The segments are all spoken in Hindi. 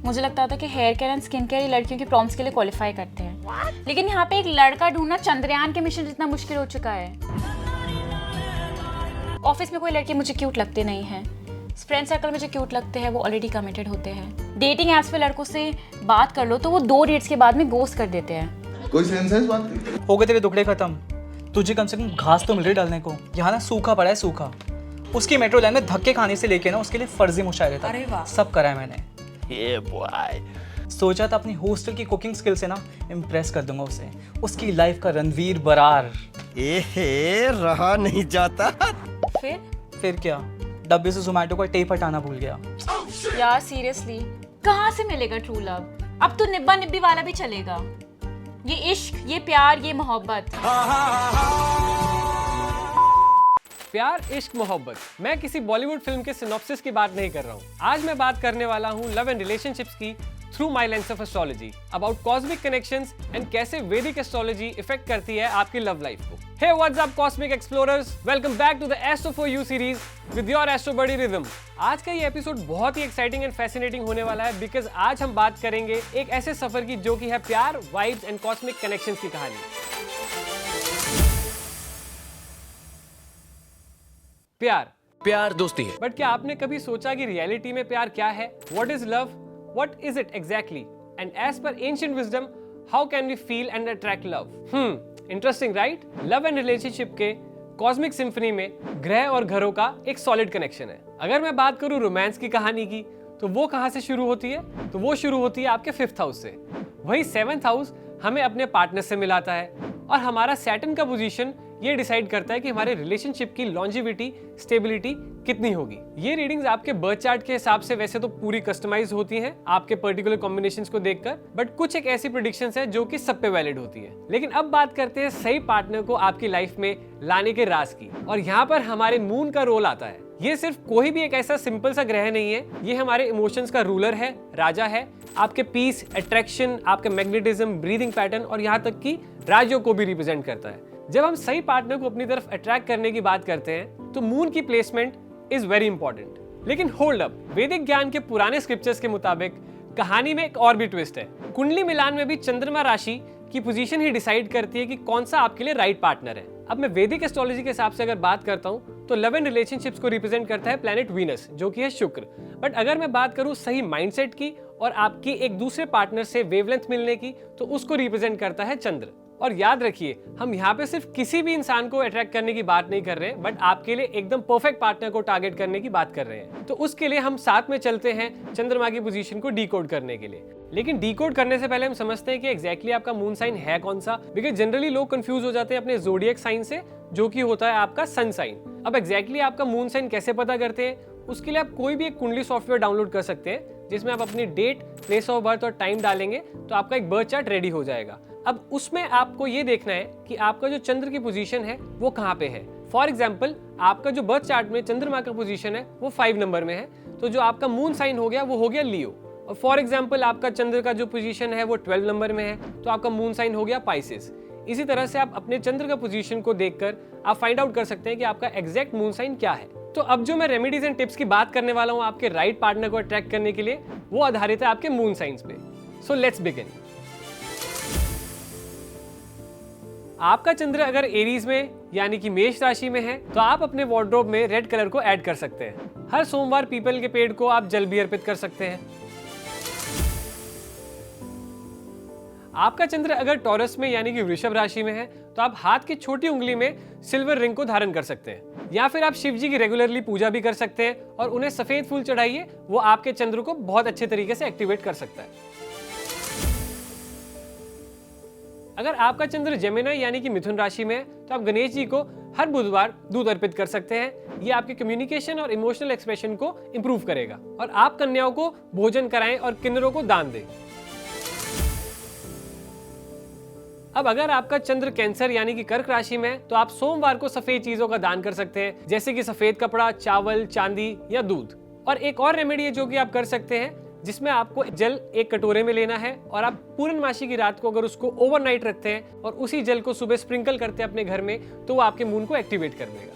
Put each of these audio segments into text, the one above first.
मुझे लगता था कि hair care and skin care लड़कियों की प्रॉम्प्ट्स के लिए क्वालिफाई करते हैं, लेकिन यहाँ पे एक लड़का ढूंढना चंद्रयान के मिशन जितना मुश्किल हो चुका है। ऑफिस में कोई लड़के मुझे क्यूट लगते नहीं हैं, फ्रेंड सर्कल में जो क्यूट लगते हैं वो ऑलरेडी कमिटेड होते हैं। डेटिंग ऐप्स पे लड़कों से बात कर लो तो वो 2 डेट्स के बाद में गोस्ट कर देते हैं। कोई सेंस है इस बात की? हो गए तेरे दुखड़े खत्म। तुझे कम से कम घास तो मिल रही डालने को, यहाँ ना सूखा पड़ा है सूखा। उसकी मेट्रो लाइन में धक्के खाने से लेके ना उसके लिए फर्जी मुशायरे तक सब करा है मैंने। सोचा था अपनी हॉस्टल की कुकिंग स्किल से ना इम्प्रेस कर दूंगा उसे, उसकी लाइफ का रणवीर बरार। रहा नहीं जाता। फिर क्या, डब्बे से जोमेटो का टेप हटाना भूल गया। यार सीरियसली कहाँ से मिलेगा ट्रू लव? अब तो निब्बा निब्बी वाला भी चलेगा। ये इश्क, ये प्यार, ये मोहब्बत। प्यार, इश्क, मोहब्बत। मैं किसी बॉलीवुड फिल्म के सिनॉप्सिस की बात नहीं कर रहा हूँ। आज मैं बात करने वाला हूँ लव एंड रिलेशनशिप्स की through my lens of astrology, about cosmic connections and कैसे वैदिक एस्ट्रोलॉजी इफेक्ट करती है आपकी लव लाइफ को। Hey, what's up cosmic explorers? Welcome back to the Astro for You series with your Astro Buddy Rhythm. आज का ये एपिसोड बहुत ही एक्साइटिंग एंड फैसिनेटिंग होने वाला है बिकॉज आज हम बात करेंगे एक ऐसे सफर की जो कि है प्यार, वाइब्स एंड कॉस्मिक कनेक्शंस की कहानी। प्यार दोस्ती है, बट क्या आपने कभी सोचा कि रियलिटी में प्यार क्या है? What is love? What is it exactly? And as per ancient wisdom, how can we feel and attract love? Interesting right? Love and relationship के कॉस्मिक सिम्फनी में ग्रह और घरों का एक सॉलिड कनेक्शन है। अगर मैं बात करूं रोमांस की कहानी की तो वो कहां से शुरू होती है? तो वो शुरू होती है आपके 5th हाउस से। वही 7th हाउस हमें अपने पार्टनर से मिलाता है और हमारा सैटर्न का पोजीशन ये डिसाइड करता है कि हमारे रिलेशनशिप की लॉन्जिविटी, स्टेबिलिटी कितनी होगी। ये रीडिंग्स आपके बर्थ चार्ट के हिसाब से वैसे तो पूरी कस्टमाइज होती हैं आपके पर्टिकुलर कॉम्बिनेशंस को देखकर, बट कुछ एक ऐसी प्रेडिक्शंस है जो कि सब पे वैलिड होती है। लेकिन अब बात करते हैं सही पार्टनर को आपकी लाइफ में लाने के राज की, और यहाँ पर हमारे मून का रोल आता है। ये सिर्फ कोई भी एक ऐसा सिंपल सा ग्रह नहीं है, ये हमारे इमोशंस का रूलर है, राजा है, आपके पीस, अट्रैक्शन, आपके मैग्नेटिज्म, ब्रीदिंग पैटर्न और यहाँ तक कि राज्यों को भी रिप्रेजेंट करता है। जब हम सही पार्टनर को अपनी तरफ अट्रैक्ट करने की बात करते हैं तो मून की प्लेसमेंट इज वेरी इंपॉर्टेंट। लेकिन होल्ड अप, वैदिक ज्ञान के पुराने स्क्रिप्चर्स के मुताबिक कहानी में एक और भी ट्विस्ट है। कुंडली मिलान में भी चंद्रमा राशि की पोजीशन ही डिसाइड करती है कि कौन सा आपके लिए राइट पार्टनर है। अब मैं वैदिक एस्ट्रोलॉजी के हिसाब से अगर बात करता हूँ तो लव एंड रिलेशनशिप्स को रिप्रेजेंट करता है प्लैनेट वीनस, जो कि है शुक्र। बट अगर मैं बात करूँ सही माइंडसेट की और आपकी एक दूसरे पार्टनर से वेवलेंथ मिलने की, तो उसको रिप्रेजेंट करता है चंद्र। और याद रखिए, हम यहाँ पे सिर्फ किसी भी इंसान को अट्रैक्ट करने की बात नहीं कर रहे हैं, बट आपके लिए एकदम परफेक्ट पार्टनर को टारगेट करने की बात कर रहे हैं। तो उसके लिए हम साथ में चलते हैं चंद्रमा की पोजीशन को डिकोड करने के लिए। लेकिन डिकोड करने से पहले हम समझते हैं कि एग्जैक्टली आपका मून साइन है कौन सा, बिकॉज जनरली लोग कंफ्यूज हो जाते हैं अपने जोडिएक साइन से, जो कि होता है आपका सन साइन। अब एग्जैक्टली आपका मून साइन कैसे पता करते हैं? उसके लिए आप कोई भी एक कुंडली सॉफ्टवेयर डाउनलोड कर सकते हैं, जिसमें आप अपनी डेट, प्लेस ऑफ बर्थ और टाइम डालेंगे तो आपका एक बर्थ चार्ट रेडी हो जाएगा। अब उसमें आपको ये देखना है कि आपका जो चंद्र की पोजीशन है वो कहाँ पे है। फॉर एग्जाम्पल, आपका जो बर्थ चार्ट में चंद्रमा का पोजीशन है वो 5 नंबर में है, तो जो आपका मून साइन हो गया वो हो गया लियो। और फॉर एग्जाम्पल, आपका चंद्र का जो पोजीशन है वो 12 नंबर में है, तो आपका मून साइन हो गया पाइसेस। इसी तरह से आप अपने चंद्र का पोजीशन को देखकर आप फाइंड आउट कर सकते हैं कि आपका एग्जैक्ट मून साइन क्या है। तो अब जो मैं रेमेडीज एंड टिप्स की बात करने वाला हूँ आपके राइट पार्टनर को अट्रैक्ट करने के लिए, वो आधारित है आपके मून साइंस पे। So let's begin. आपका चंद्र अगर एरीज में यानी कि मेष राशि में है तो आप अपने वार्डरोब में रेड कलर को ऐड कर सकते हैं। हर सोमवार पीपल के पेड़ को आप जल भी अर्पित कर सकते हैं। आपका चंद्र अगर टॉरस में यानी कि वृषभ राशि में है तो आप हाथ की छोटी उंगली में सिल्वर रिंग को धारण कर सकते हैं, या फिर आप शिव जी की रेगुलरली पूजा भी कर सकते हैं और उन्हें सफेद फूल चढ़ाइए, वो आपके चंद्र को बहुत अच्छे तरीके से एक्टिवेट कर सकता है। अगर आपका चंद्र जेमिनी यानी कि मिथुन राशि में है तो आप गणेश जी को हर बुधवार दूध अर्पित कर सकते हैं। ये आपके कम्युनिकेशन और इमोशनल एक्सप्रेशन को इंप्रूव करेगा। और आप कन्याओं को भोजन कराएं और किन्नरों को दान दें। अब अगर आपका चंद्र कैंसर यानी कि कर्क राशि में है तो आप सोमवार को सफेद चीजों का दान कर सकते हैं, जैसे कि सफेद कपड़ा, चावल, चांदी या दूध। और एक और रेमेडी है जो कि आप कर सकते हैं, जिसमें आपको जल एक कटोरे में लेना है और आप पूर्णमासी की रात को अगर उसको ओवरनाइट रखते हैं और उसी जल को सुबह स्प्रिंकल करते हैं अपने घर में, तो वो आपके मून को एक्टिवेट कर देगा।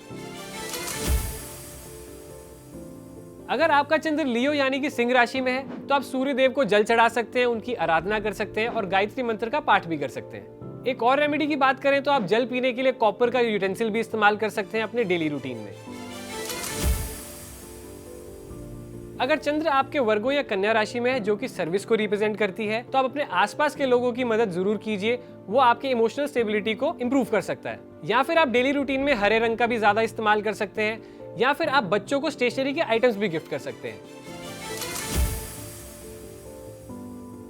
अगर आपका चंद्र लियो यानी कि सिंह राशि में है तो आप सूर्य देव को जल चढ़ा सकते हैं, उनकी आराधना कर सकते हैं और गायत्री मंत्र का पाठ भी कर सकते हैं। एक और रेमेडी की बात करें तो आप जल पीने के लिए कॉपर का यूटेंसिल भी इस्तेमाल कर सकते हैं अपने डेली रूटीन में। अगर चंद्र आपके वर्गों या कन्या राशि में है जो कि सर्विस को रिप्रेजेंट करती है, तो आप अपने आसपास के लोगों की मदद जरूर कीजिए, वो आपके इमोशनल स्टेबिलिटी को इंप्रूव कर सकता है। या फिर आप डेली रूटीन में हरे रंग का भी ज्यादा इस्तेमाल कर सकते हैं, या फिर आप बच्चों को स्टेशनरी के आइटम्स भी गिफ्ट कर सकते हैं।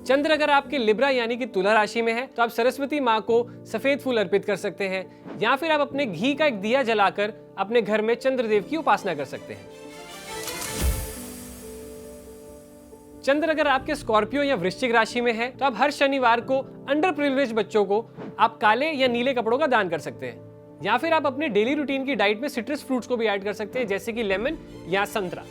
चंद्र अगर आपके लिब्रा यानी कि तुला राशि में है तो आप सरस्वती माँ को सफेद फूल अर्पित कर सकते हैं, या फिर आप अपने घी का एक दिया जलाकर अपने घर में चंद्रदेव की उपासना कर सकते हैं। चंद्र अगर आपके स्कॉर्पियो या वृश्चिक राशि में है तो आप हर शनिवार को अंडर प्रिविलेज बच्चों को आप काले या नीले कपड़ों का दान कर सकते हैं, या फिर आप अपने डेली रूटीन की डाइट में सिट्रस फ्रूट्स को भी ऐड कर सकते हैं जैसे कि लेमन या संतरा।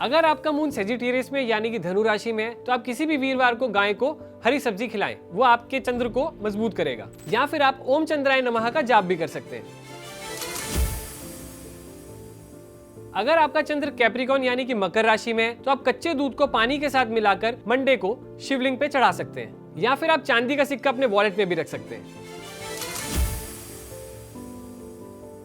अगर आपका मून सेजिटेरियस में यानी कि धनु राशि में है तो आप किसी भी वीरवार को गाय को हरी सब्जी खिलाएं, वो आपके चंद्र को मजबूत करेगा। या फिर आप ओम चंद्राय नमः का जाप भी कर सकते हैं। अगर आपका चंद्र कैप्रिकॉर्न यानी कि मकर राशि में है तो आप कच्चे दूध को पानी के साथ मिलाकर मंडे को शिवलिंग पे चढ़ा सकते हैं, या फिर आप चांदी का सिक्का अपने वॉलेट में भी रख सकते हैं।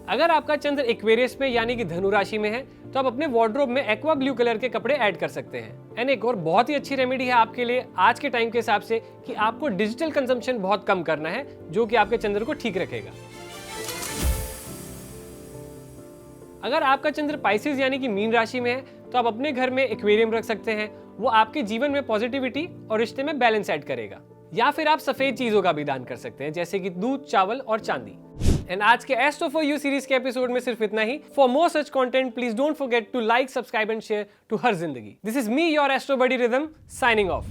अगर आपका चंद्र एक्वेरियस में यानी कि धनु राशि में है तो आप अपने वार्डरोब में एक्वा ब्लू कलर के कपड़े ऐड कर सकते हैं। एंड एक और बहुत ही अच्छी रेमेडी है आपके लिए आज के टाइम के हिसाब से कि आपको डिजिटल कंजम्पशन बहुत कम करना है, जो कि आपके चंद्र को ठीक रखेगा। अगर आपका चंद्र पाइसेस यानी कि मीन राशि में है तो आप अपने घर में एक्वेरियम रख सकते हैं, वो आपके जीवन में पॉजिटिविटी और रिश्ते में बैलेंस ऐड करेगा। या फिर आप सफेद चीजों का भी दान कर सकते हैं जैसे कि दूध, चावल और चांदी। एंड आज के एस्ट्रो फॉर यू सीरीज के एपिसोड में सिर्फ इतना ही। For more such content please don't forget to like, subscribe and share टू हर जिंदगी। This is me your astro buddy Rhythm signing of.